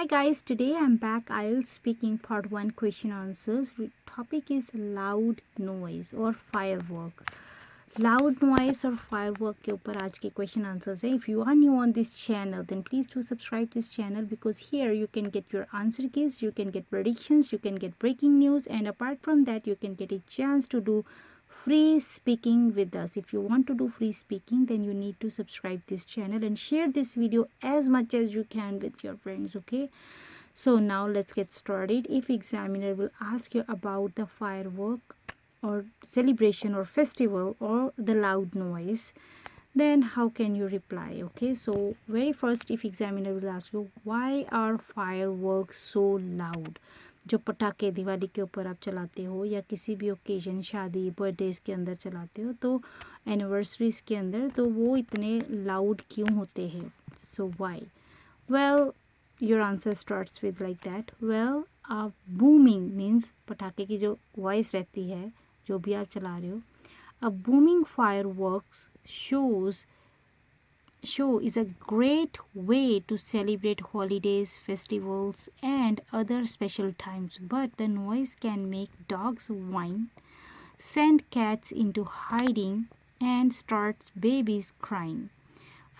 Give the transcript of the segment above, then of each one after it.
Hi guys, today I'm back IELTS speaking part 1 question answers. Topic is loud noise or firework. Loud noise और firework के ऊपर आज के question answers है. If you are new on this channel, then please do subscribe this channel because here you can get your answer keys, you can get predictions, you can get breaking news, and apart from that you can get a chance to do free speaking with us. If you want to do free speaking, then you need to subscribe this channel and share this video as much as you can with your friends. Okay, so now let's get started. If examiner will ask you about the firework or celebration or festival or the loud noise, then how can you reply? Okay, so very first, if examiner will ask you why are fireworks so loud, जो पटाखे दिवाली के ऊपर आप चलाते हो या किसी भी ओकेजन शादी बर्थडेज के अंदर चलाते हो, तो एनिवर्सरीज के अंदर, तो वो इतने लाउड क्यों होते हैं? So why? Well, your answer starts with like that. Well, booming means पटाखे की जो वॉइस रहती है जो भी आप चला रहे हो. अ booming fireworks show is a great way to celebrate holidays, festivals, and other special times, but the noise can make dogs whine, send cats into hiding, and start babies crying.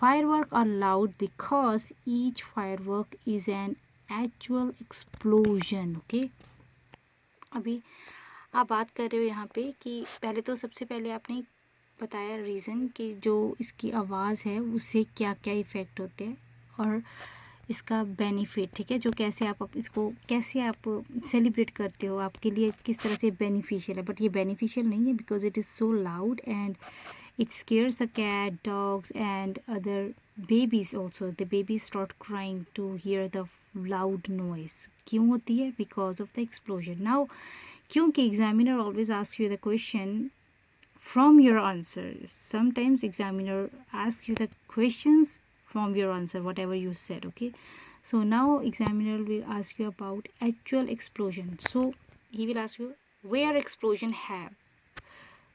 Fireworks are loud because each firework is an actual explosion. Okay, अभी आप बात कर रहे हो यहाँ पे कि पहले तो सबसे पहले आपने बताया रीज़न कि जो इसकी आवाज़ है उससे क्या क्या इफ़ेक्ट होते हैं और इसका बेनिफिट, ठीक है, जो कैसे आप इसको कैसे आप सेलिब्रेट करते हो, आपके लिए किस तरह से बेनिफिशियल है. बट ये बेनिफिशियल नहीं है because it is so loud and it scares the cat, dogs and other babies also. The babies start crying to hear the loud noise. क्यों होती है? Because of the explosion. Now, क्योंकि examiner always asks you the question from your answer. Sometimes examiner asks you the questions from your answer, whatever you said. Okay, so now examiner will ask you about actual explosion. So he will ask you where explosion have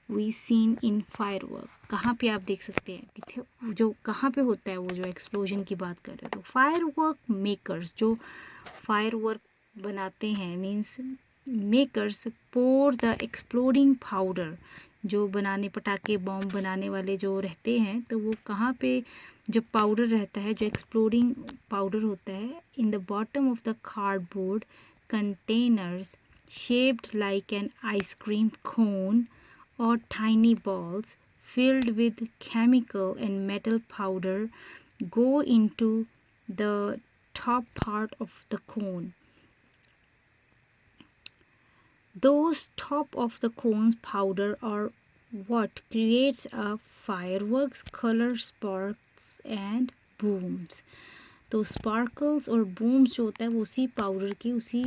we seen in firework. कहाँ पे आप देख सकते हैं कि जो कहाँ पे होता है वो जो एक्सप्लोजन की बात कर रहे हो. तो फायरवर्क मेकर्स जो फायरवर्क बनाते हैं means makers pour the exploding powder, जो बनाने पटाखे बॉम्ब बनाने वाले जो रहते हैं, तो वो कहाँ पे जो पाउडर रहता है, जो एक्सप्लोडिंग पाउडर होता है, in the bottom of the cardboard containers shaped like an ice cream cone or tiny balls filled with chemical and metal powder go into the top part of the cone. Those top of the cone's powder are what creates a fireworks, color, sparks and booms. तो sparkles और बूम्स जो होता है वो उसी powder की, उसी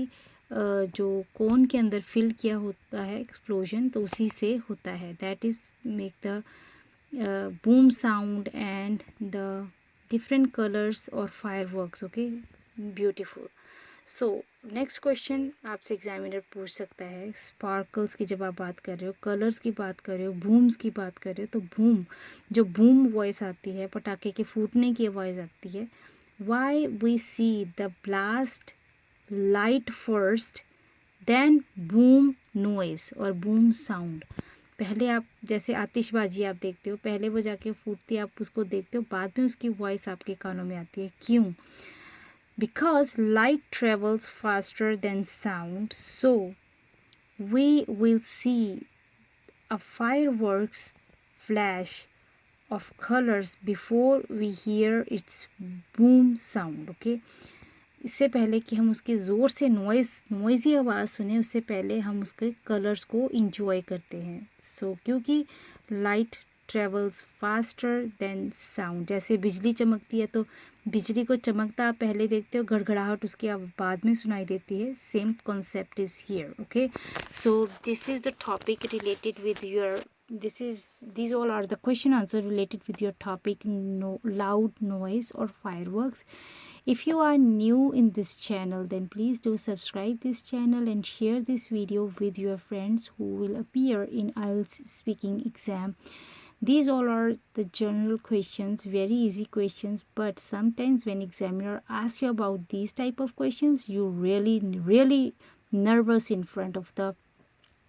जो कोन के अंदर फिल किया होता है एक्सप्लोजन, तो उसी से होता है. That is make the boom sound and the different colours और fireworks. Okay, beautiful. So next question आपसे एग्जामिनर पूछ सकता है, स्पार्कल्स की जब आप बात कर रहे हो, कलर्स की बात कर रहे हो, बूम्स की बात कर रहे हो, तो बूम जो बूम वॉइस आती है, पटाखे के फूटने की आवाज़ आती है. Why we see the blast light first, then boom noise और boom sound. पहले आप जैसे आतिशबाजी आप देखते हो, पहले वो जाके फूटती है, आप उसको देखते हो, बाद में उसकी वॉइस आपके कानों में आती है. क्यों? Because light travels faster than sound, so we will see a fireworks flash of colors before we hear its boom sound. Okay, इससे पहले कि हम उसके ज़ोर से नॉइज़ी आवाज़ सुने, उससे पहले हम उसके कलर्स को इंजॉय करते हैं. सो क्योंकि light travels faster than sound. जैसे बिजली चमकती है तो बिजली को चमकता आप पहले देखते हो, गड़गड़ाहट उसके आप बाद में सुनाई देती है. Same concept is here. Okay, so this is the topic related with your these all are the question answer related with your topic, loud noise or fireworks. If you are new in this channel, then please do subscribe this channel and share this video with your friends who will appear in IELTS speaking exam. These all are the general questions, very easy questions, but sometimes when examiner asks you about these type of questions, you really nervous in front of the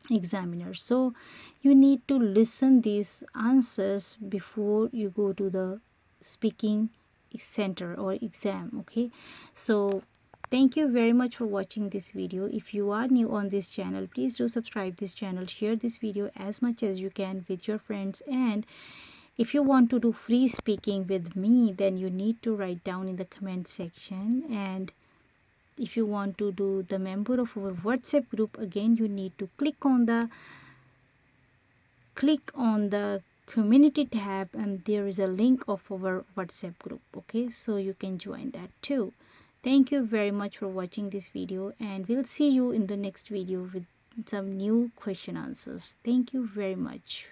examiner. So you need to listen these answers before you go to the speaking center or exam. Okay, so thank you very much for watching this video. If you are new on this channel, please do subscribe this channel, share this video as much as you can with your friends, and if you want to do free speaking with me, then you need to write down in the comment section. And if you want to do the member of our WhatsApp group, again you need to click on the community tab, and there is a link of our WhatsApp group. Okay, so you can join that too. Thank you very much for watching this video, and we'll see you in the next video with some new question answers. Thank you very much.